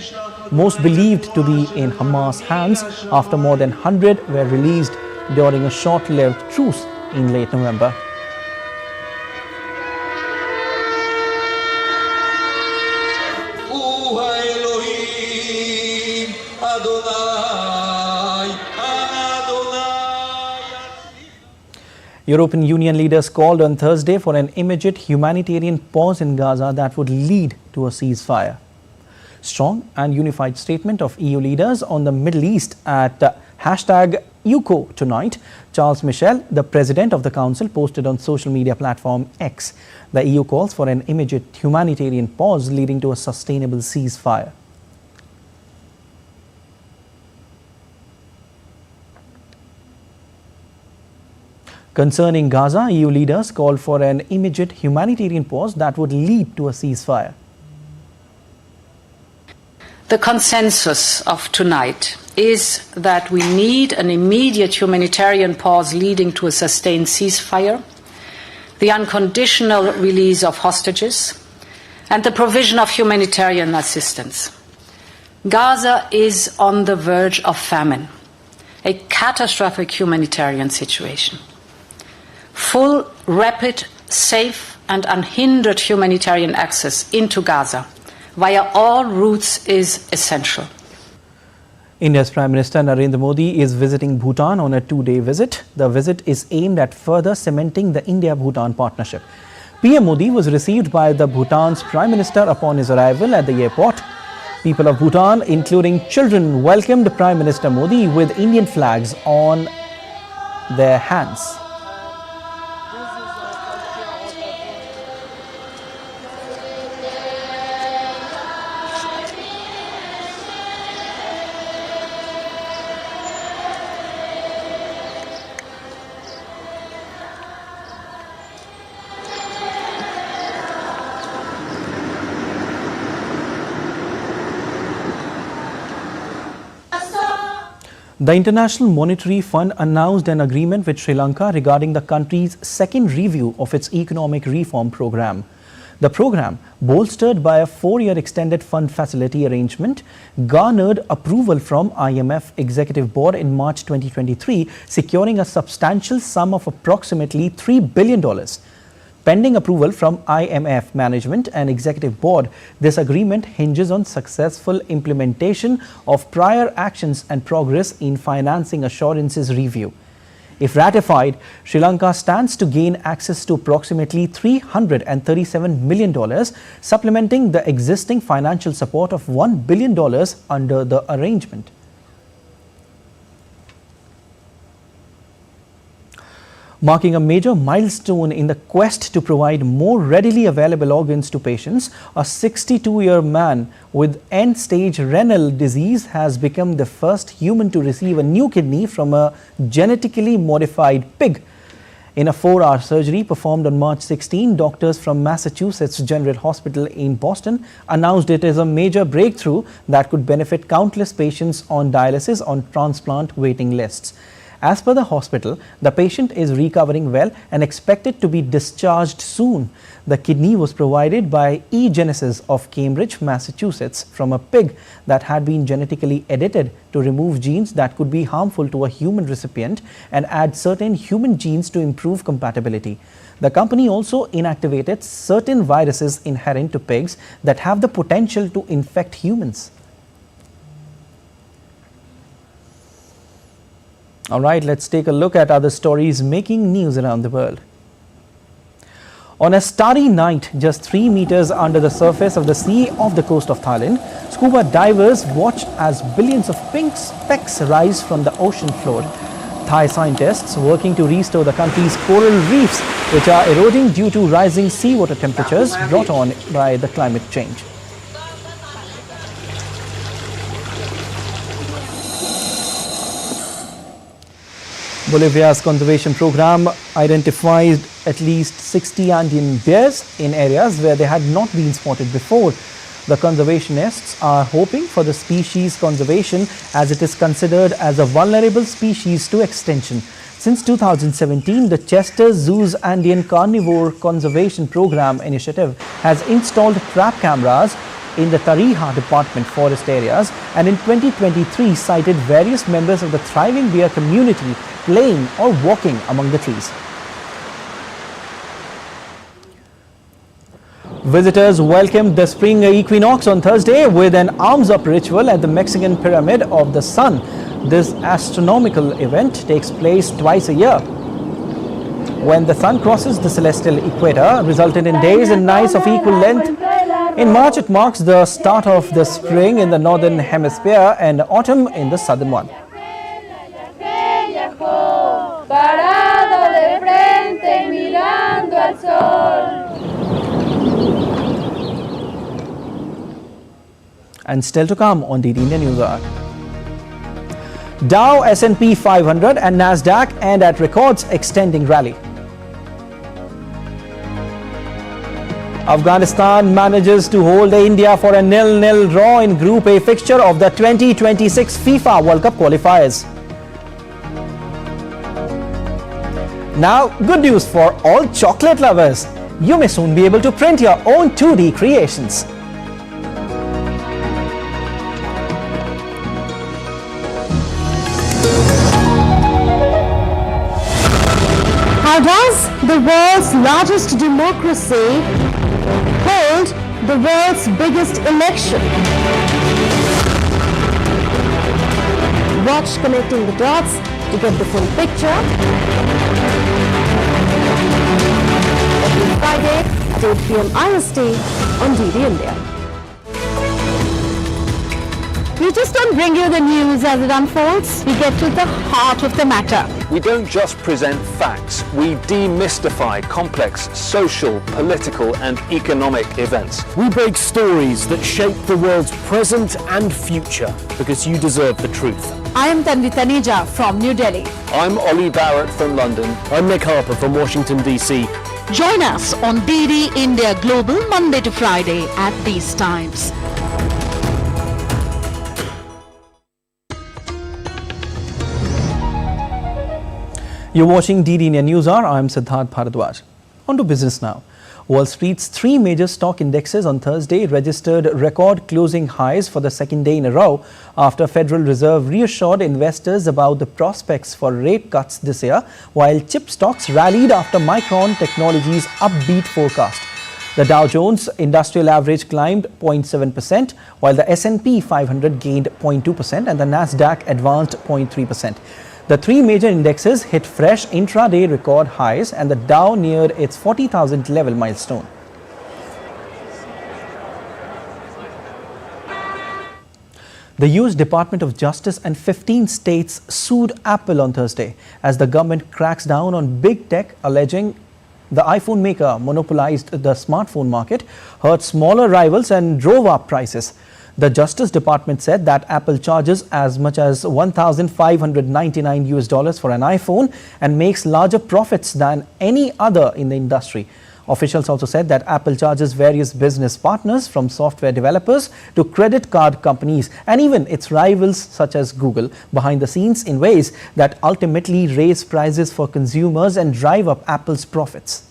[SPEAKER 1] most believed to be in Hamas' hands after more than 100 were released during a short-lived truce in late November. European Union leaders called on Thursday for an immediate humanitarian pause in Gaza that would lead to a ceasefire. Strong and unified statement of EU leaders on the Middle East at #UCO tonight. Charles Michel, the president of the council, posted on social media platform X. The EU calls for an immediate humanitarian pause leading to a sustainable ceasefire. Concerning Gaza, EU leaders called for an immediate humanitarian pause that would lead to a ceasefire.
[SPEAKER 19] The consensus of tonight is that we need an immediate humanitarian pause leading to a sustained ceasefire, the unconditional release of hostages, and the provision of humanitarian assistance. Gaza is on the verge of famine, a catastrophic humanitarian situation. Full, rapid, safe and unhindered humanitarian access into Gaza via all routes is essential.
[SPEAKER 1] India's Prime Minister Narendra Modi is visiting Bhutan on a two-day visit. The visit is aimed at further cementing the India-Bhutan partnership. PM Modi was received by the Bhutan's Prime Minister upon his arrival at the airport. People of Bhutan, including children, welcomed Prime Minister Modi with Indian flags on their hands. The International Monetary Fund announced an agreement with Sri Lanka regarding the country's second review of its economic reform program. The program, bolstered by a 4-year extended fund facility arrangement, garnered approval from IMF Executive Board in March 2023, securing a substantial sum of approximately $3 billion. Pending approval from IMF Management and Executive Board, this agreement hinges on successful implementation of prior actions and progress in Financing Assurances Review. If ratified, Sri Lanka stands to gain access to approximately $337 million, supplementing the existing financial support of $1 billion under the arrangement. Marking a major milestone in the quest to provide more readily available organs to patients, a 62-year man with end-stage renal disease has become the first human to receive a new kidney from a genetically modified pig. In a 4-hour surgery performed on March 16, doctors from Massachusetts General Hospital in Boston announced it is a major breakthrough that could benefit countless patients on dialysis on transplant waiting lists. As per the hospital, the patient is recovering well and expected to be discharged soon. The kidney was provided by eGenesis of Cambridge, Massachusetts, from a pig that had been genetically edited to remove genes that could be harmful to a human recipient and add certain human genes to improve compatibility. The company also inactivated certain viruses inherent to pigs that have the potential to infect humans. All right, let's take a look at other stories making news around the world. On a starry night, just 3 meters under the surface of the sea off the coast of Thailand, scuba divers watched as billions of pink specks rise from the ocean floor. Thai scientists working to restore the country's coral reefs, which are eroding due to rising seawater temperatures brought on by the climate change. Bolivia's conservation program identified at least 60 Andean bears in areas where they had not been spotted before. The conservationists are hoping for the species conservation as it is considered as a vulnerable species to extinction. Since 2017, the Chester Zoo's Andean Carnivore Conservation Program initiative has installed trap cameras in the Tarija Department forest areas, and in 2023 cited various members of the thriving bear community playing or walking among the trees. Visitors welcomed the spring equinox on Thursday with an arms-up ritual at the Mexican Pyramid of the Sun. This astronomical event takes place twice a year. When the sun crosses the celestial equator, resulting in days and nights of equal length. In March, it marks the start of the spring in the northern hemisphere and autumn in the southern one. And still to come on DD India News Hour. Dow, S&P 500 and NASDAQ end at records, extending rally. Afghanistan manages to hold India for a 0-0 draw in Group A fixture of the 2026 FIFA World Cup qualifiers. Now, good news for all chocolate lovers. You may soon be able to print your own 2D creations.
[SPEAKER 3] How does the world's largest democracy hold the world's biggest election? Watch Connecting the Dots to get the full picture. Every Friday at 8 p.m. IST on DD India. We just don't bring you the news as it unfolds. We get to the heart of the matter.
[SPEAKER 20] We don't just present facts. We demystify complex social, political and economic events.
[SPEAKER 21] We break stories that shape the world's present and future because you deserve the truth.
[SPEAKER 3] I am Tanvi Taneja from New Delhi.
[SPEAKER 20] I'm Ollie Barrett from London.
[SPEAKER 21] I'm Nick Harper from Washington, D.C.
[SPEAKER 22] Join us on DD India Global Monday to Friday at these times.
[SPEAKER 1] You're watching DD India News Hour. I'm Siddharth Bharadwaj. On to business now. Wall Street's three major stock indexes on Thursday registered record closing highs for the second day in a row after Federal Reserve reassured investors about the prospects for rate cuts this year, while chip stocks rallied after Micron Technology's upbeat forecast. The Dow Jones Industrial Average climbed 0.7%, while the S&P 500 gained 0.2% and the Nasdaq advanced 0.3%. The three major indexes hit fresh intraday record highs and the Dow neared its 40,000 level milestone. The US Department of Justice and 15 states sued Apple on Thursday as the government cracks down on big tech, alleging the iPhone maker monopolized the smartphone market, hurt smaller rivals and drove up prices. The Justice Department said that Apple charges as much as $1,599 for an iPhone and makes larger profits than any other in the industry. Officials also said that Apple charges various business partners, from software developers to credit card companies and even its rivals such as Google, behind the scenes in ways that ultimately raise prices for consumers and drive up Apple's profits.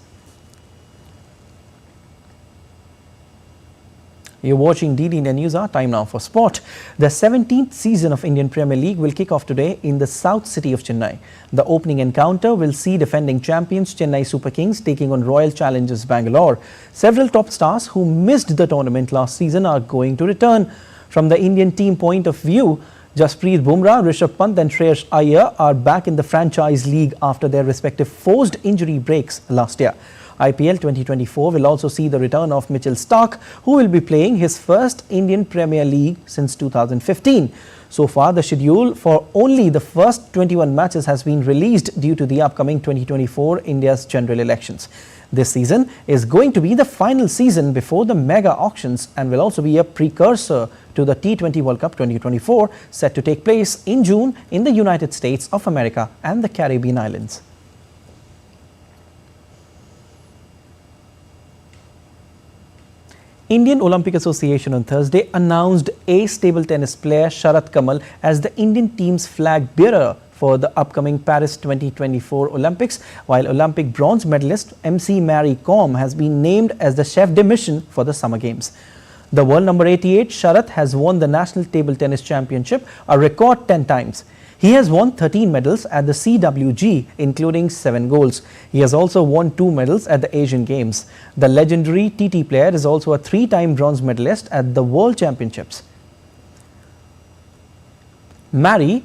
[SPEAKER 1] You're watching DD India News Hour. Time now for sport. The 17th season of Indian Premier League will kick off today in the south city of Chennai. The opening encounter will see defending champions Chennai Super Kings taking on Royal Challengers Bangalore. Several top stars who missed the tournament last season are going to return. From the Indian team point of view, Jasprit Bumrah, Rishabh Pant and Shreyas Iyer are back in the franchise league after their respective forced injury breaks last year. IPL 2024 will also see the return of Mitchell Starc, who will be playing his first Indian Premier League since 2015. So far, the schedule for only the first 21 matches has been released due to the upcoming 2024 India's general elections. This season is going to be the final season before the mega auctions and will also be a precursor to the T20 World Cup 2024, set to take place in June in the United States of America and the Caribbean islands. Indian Olympic Association on Thursday announced ace table tennis player Sharat Kamal as the Indian team's flag bearer for the upcoming Paris 2024 Olympics, while Olympic bronze medalist MC Mary Kom has been named as the chef de mission for the Summer Games. The world number 88, Sharat, has won the National Table Tennis Championship a record 10 times. He has won 13 medals at the CWG, including 7 golds. He has also won 2 medals at the Asian Games. The legendary TT player is also a 3-time bronze medalist at the World Championships. Mary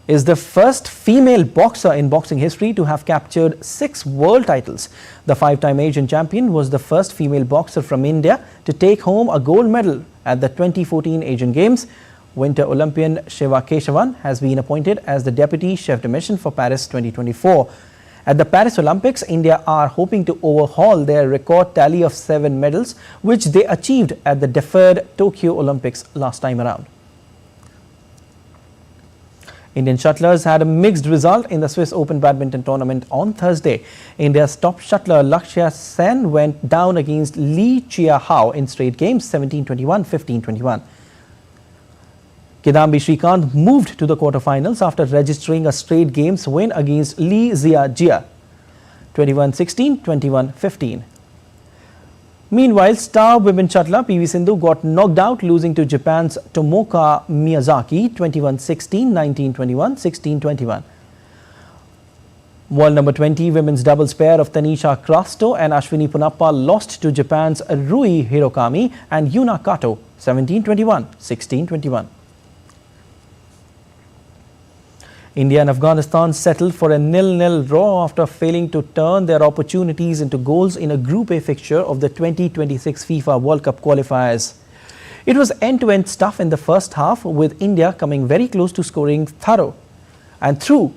[SPEAKER 1] is the first female boxer in boxing history to have captured 6 world titles. The 5-time Asian champion was the first female boxer from India to take home a gold medal at the 2014 Asian Games. Winter Olympian Shiva Keshavan has been appointed as the Deputy Chef de Mission for Paris 2024. At the Paris Olympics, India are hoping to overhaul their record tally of 7 medals, which they achieved at the deferred Tokyo Olympics last time around. Indian shuttlers had a mixed result in the Swiss Open badminton tournament on Thursday. India's top shuttler Lakshya Sen went down against Lee Chia Hao in straight games 17-21, 15-21. Kidambi Srikanth moved to the quarterfinals after registering a straight games win against Lee Zia Jia 21-16, 21-15. Meanwhile, star women shuttler PV Sindhu got knocked out, losing to Japan's Tomoka Miyazaki 21-16, 19-21, 16-21. World number 20 women's doubles pair of Tanisha Crasto and Ashwini Punappa lost to Japan's Rui Hirokami and Yuna Kato 17-21, 16-21. India and Afghanistan settled for a 0-0 draw after failing to turn their opportunities into goals in a Group A fixture of the 2026 FIFA World Cup qualifiers. It was end-to-end stuff in the first half, with India coming very close to scoring thorough and through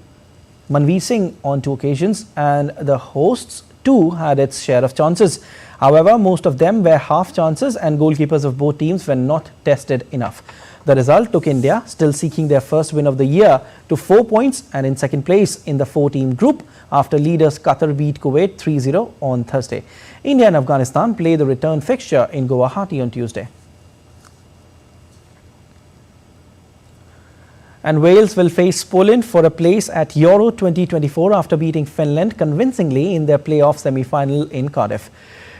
[SPEAKER 1] Manveer Singh on 2 occasions, and the hosts too had its share of chances. However, most of them were half chances and goalkeepers of both teams were not tested enough. The result took India, still seeking their first win of the year, to 4 points and in second place in the 4-team group after leaders Qatar beat Kuwait 3-0 on Thursday. India and Afghanistan play the return fixture in Guwahati on Tuesday. And Wales will face Poland for a place at Euro 2024 after beating Finland convincingly in their playoff semi-final in Cardiff.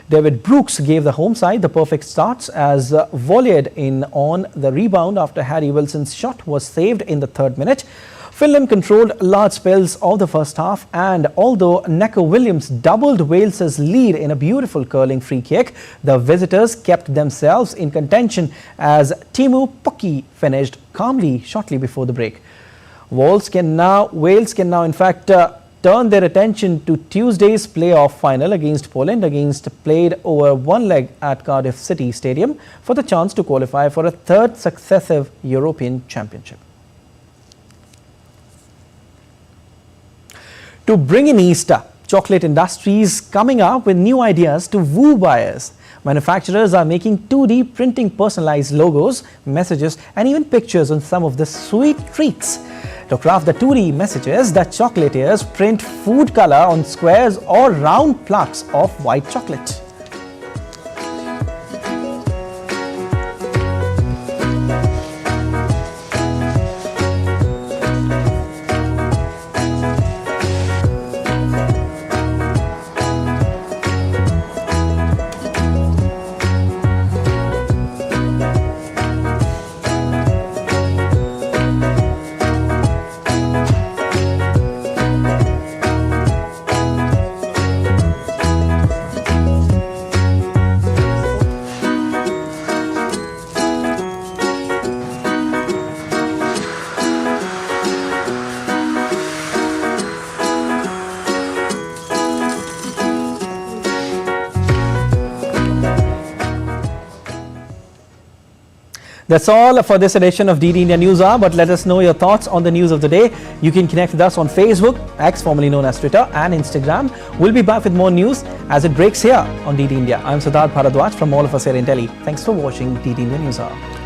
[SPEAKER 1] David Brooks gave the home side the perfect starts as volleyed in on the rebound after Harry Wilson's shot was saved in the 3rd minute. Finland controlled large spells of the first half, and although Neco Williams doubled Wales's lead in a beautiful curling free kick, the visitors kept themselves in contention as Teemu Pukki finished calmly shortly before the break. Wales can now in fact turn their attention to Tuesday's playoff final against Poland, played over one leg at Cardiff City Stadium, for the chance to qualify for a 3rd successive European Championship. To bring in Easter, chocolate industries coming up with new ideas to woo buyers. Manufacturers are making 2D printing personalized logos, messages and even pictures on some of the sweet treats. To craft the 2D messages, the chocolatiers print food color on squares or round plaques of white chocolate. That's all for this edition of DD India News Hour, but let us know your thoughts on the news of the day. You can connect with us on Facebook, X formerly known as Twitter, and Instagram. We'll be back with more news as it breaks here on DD India. I'm Siddharth Bharadwaj from all of us here in Delhi. Thanks for watching DD India News Hour.